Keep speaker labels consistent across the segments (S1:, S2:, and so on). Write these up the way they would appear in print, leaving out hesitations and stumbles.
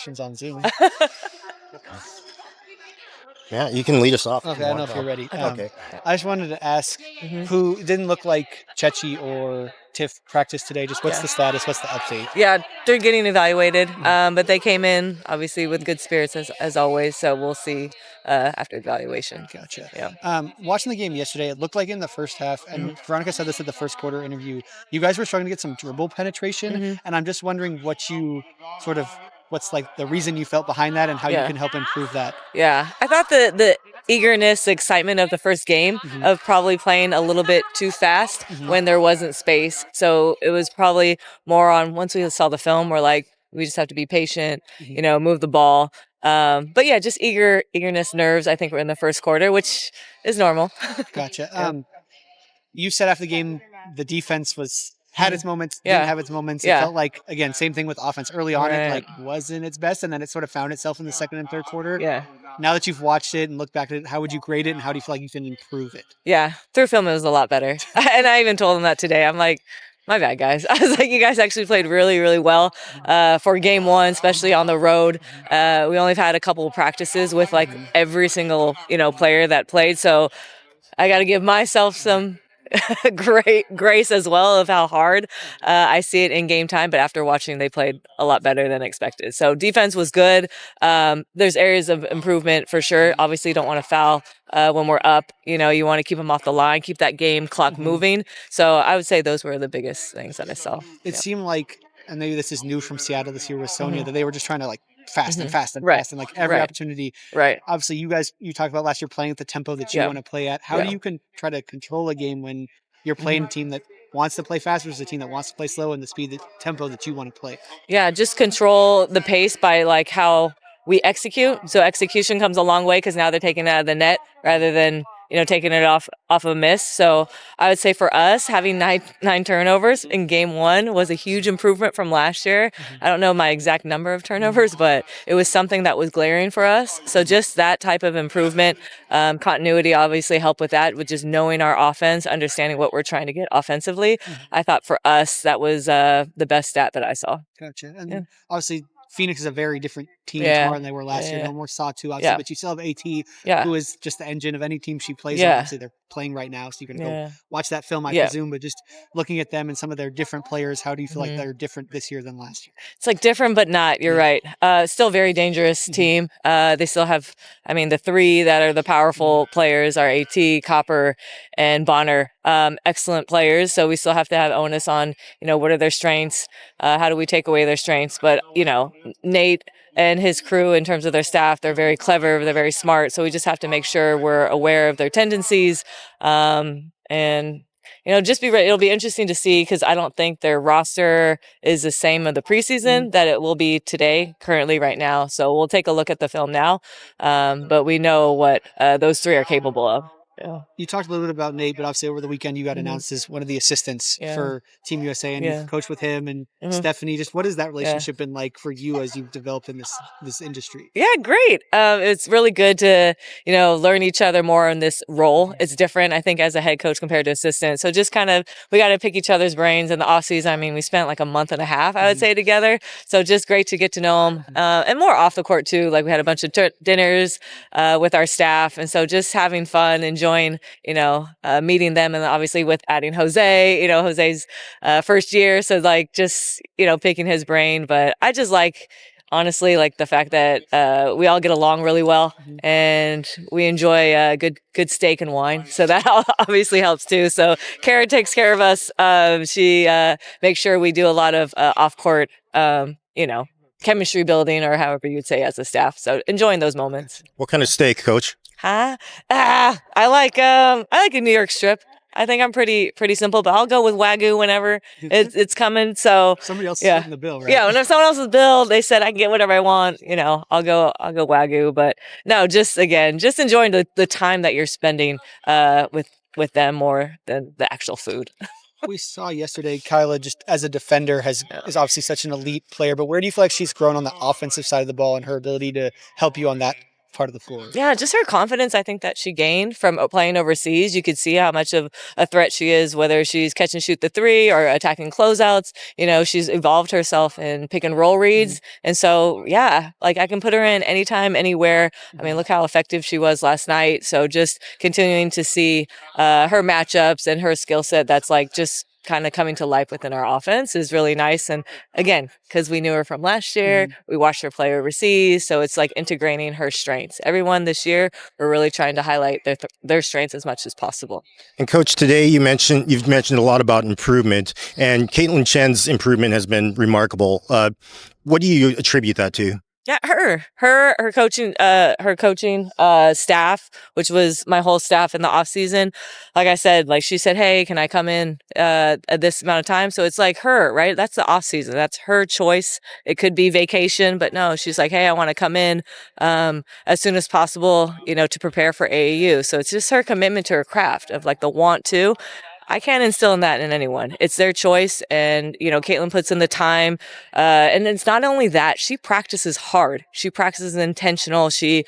S1: questions on Zoom.
S2: Yeah, you can lead us off.
S1: Okay, I don't know if you're ready.
S2: Okay.
S1: I just wanted to ask who it didn't look like Chechi or Tiff practiced today. Just what's the status? What's the update?
S3: Yeah, they're getting evaluated, but they came in obviously with good spirits as always. So we'll see after evaluation.
S1: Gotcha.
S3: Yeah.
S1: Watching the game yesterday, it looked like in the first half, and Veronica said this at the first quarter interview, you guys were struggling to get some dribble penetration, and I'm just wondering what's like the reason you felt behind that and how you can help improve that.
S3: Yeah, I thought the eagerness, excitement of the first game of probably playing a little bit too fast when there wasn't space. So it was probably more on once we saw the film, we're like, we just have to be patient, move the ball. But yeah, just eagerness, nerves, I think we're in the first quarter, which is normal.
S1: Gotcha. You said after the game, the defense had its moments, didn't have its moments. It felt like, again, same thing with offense. Early on, it wasn't its best, and then it sort of found itself in the second and third quarter.
S3: Yeah.
S1: Now that you've watched it and looked back at it, how would you grade it, and how do you feel like you can improve it?
S3: Yeah, through film it was a lot better. And I even told them that today. I'm like, my bad, guys. I was like, you guys actually played really, really well for game one, especially on the road. We only had a couple of practices with like every single, player that played. So I got to give myself some great grace as well of how hard I see it in game time. But after watching, they played a lot better than expected. So defense was good. There's areas of improvement for sure. Obviously, you don't want to foul when we're up. You want to keep them off the line, keep that game clock moving. So I would say those were the biggest things that I saw.
S1: It seemed like, and maybe this is new from Seattle this year with Sonia, that they were just trying to like fast and fast and fast and like every opportunity.
S3: Right.
S1: Obviously, you talked about last year playing at the tempo that you want to play at. How do you try to control a game when you're playing a team that wants to play fast versus a team that wants to play slow and the tempo that you want to play? Yeah,
S3: just control the pace by like how we execute. So execution comes a long way because now they're taking it out of the net rather than taking it off a miss. So I would say for us, having nine turnovers in game one was a huge improvement from last year. I don't know my exact number of turnovers, but it was something that was glaring for us. So just that type of improvement, continuity obviously helped with that, with just knowing our offense, understanding what we're trying to get offensively. I thought for us, that was the best stat that I saw.
S1: Gotcha. And obviously, Phoenix is a very different team tomorrow than they were last year. No more Sawtoo, obviously, but you still have AT, who is just the engine of any team she plays on. Obviously, they're playing right now, so you're going to go watch that film, I presume. But just looking at them and some of their different players, how do you feel like they're different this year than last year?
S3: It's like different, but not. You're right. Still a very dangerous team. They still have, the three that are the powerful players are AT, Copper, and Bonner. Excellent players. So we still have to have onus on, what are their strengths? How do we take away their strengths? But, Nate and his crew, in terms of their staff, they're very clever, they're very smart. So we just have to make sure we're aware of their tendencies. And, just be ready. It'll be interesting to see because I don't think their roster is the same of the preseason that it will be today, currently right now. So we'll take a look at the film now. But we know what those three are capable of. Yeah.
S1: You talked a little bit about Nate, but obviously over the weekend you got announced as one of the assistants for Team USA, and you've coached with him and Stephanie. Just what has that relationship been like for you as you've developed in this industry?
S3: Yeah, great. It's really good to learn each other more in this role. It's different, I think, as a head coach compared to assistant. So just kind of we got to pick each other's brains in the off season. We spent like a month and a half, I would say, together. So just great to get to know them and more off the court too. Like we had a bunch of dinners with our staff, and so just having fun, enjoying meeting them, and obviously with adding Jose, Jose's first year, so like just picking his brain. But I just honestly like the fact that we all get along really well, and we enjoy good steak and wine, so that obviously helps too. So Kara takes care of us. She makes sure we do a lot of off court chemistry building, or however you'd say, as a staff. So enjoying those moments.
S2: What kind of steak, Coach?
S3: I like a New York strip. I think I'm pretty simple, but I'll go with Wagyu whenever it's coming. So
S1: somebody else is fitting the bill, right?
S3: Yeah, when someone else's bill, they said I can get whatever I want. I'll go Wagyu. But no, just enjoying the time that you're spending with them more than the actual food.
S1: We saw yesterday Kaila, just as a defender, is obviously such an elite player. But where do you feel like she's grown on the offensive side of the ball and her ability to help you on that part of the floor.
S3: Yeah, just her confidence, I think, that she gained from playing overseas. You could see how much of a threat she is, whether she's catch and shoot the three or attacking closeouts. You know, she's evolved herself in pick and roll reads. And so, yeah, like I can put her in anytime, anywhere. I mean, look how effective she was last night. So just continuing to see her matchups and her skill set that's like just kind of coming to life within our offense is really nice. And again, because we knew her from last year, we watched her play overseas. So it's like integrating her strengths. Everyone this year, we're really trying to highlight their strengths as much as possible.
S2: And Coach, today you've mentioned a lot about improvement, and Caitlyn Chen's improvement has been remarkable. What do you attribute that to?
S3: Yeah, her coaching staff, which was my whole staff in the off season. Like I said, like she said, hey, can I come in at this amount of time? So it's like her, right? That's the off season. That's her choice. It could be vacation, but no, she's like, hey, I want to come in as soon as possible, you know, to prepare for AAU. So it's just her commitment to her craft of like the want to. I can't instill in that in anyone. It's their choice. And, you know, Caitlyn puts in the time. And it's not only that, she practices hard. She practices intentional. She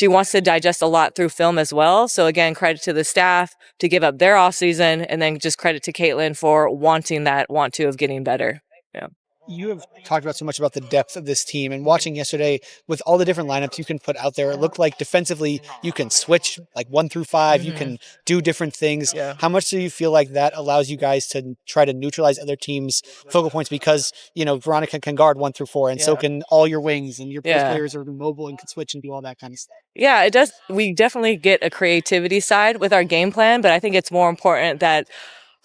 S3: wants to digest a lot through film as well. So again, credit to the staff to give up their off season, and then just credit to Caitlyn for wanting that want to of getting better. Yeah.
S1: You have talked about so much about the depth of this team, and watching yesterday with all the different lineups you can put out there, it looked like defensively you can switch like 1 through 5, you can do different things. Yeah. How much do you feel like that allows you guys to try to neutralize other teams' focal points? Because, you know, Veronica can guard 1 through 4, and so can all your wings, and your players are mobile and can switch and do all that kind of stuff.
S3: Yeah, it does. We definitely get a creativity side with our game plan, but I think it's more important that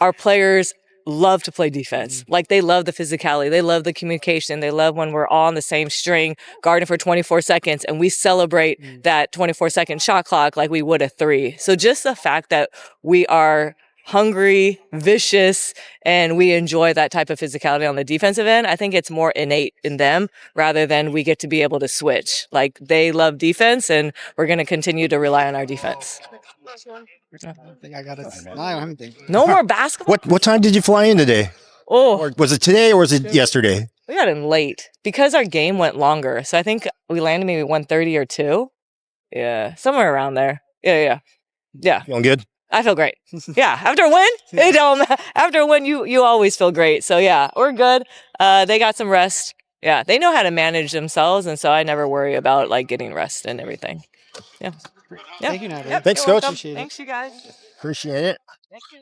S3: our players love to play defense. Like they love the physicality. They love the communication. They love when we're all on the same string, guarding for 24 seconds, and we celebrate that 24-second shot clock like we would a 3. So just the fact that we are hungry, vicious, and we enjoy that type of physicality on the defensive end, I think it's more innate in them rather than we get to be able to switch. Like they love defense, and we're going to continue to rely on our defense.
S1: I think I got it. No, I don't have anything.
S3: No more basketball.
S2: What time did you fly in today?
S3: Oh,
S2: or was it today or was it yesterday?
S3: We got in late because our game went longer. So I think we landed maybe 1:30 or 2. Yeah, somewhere around there. Yeah.
S2: Feeling good?
S3: I feel great. Yeah, after a win, after a win, you always feel great. So yeah, we're good. They got some rest. Yeah, they know how to manage themselves, and so I never worry about like getting rest and everything. Yeah.
S1: Thank you, Natalie.
S2: Thanks, Coach.
S3: Thanks, you guys.
S2: Appreciate it.
S3: Thank you.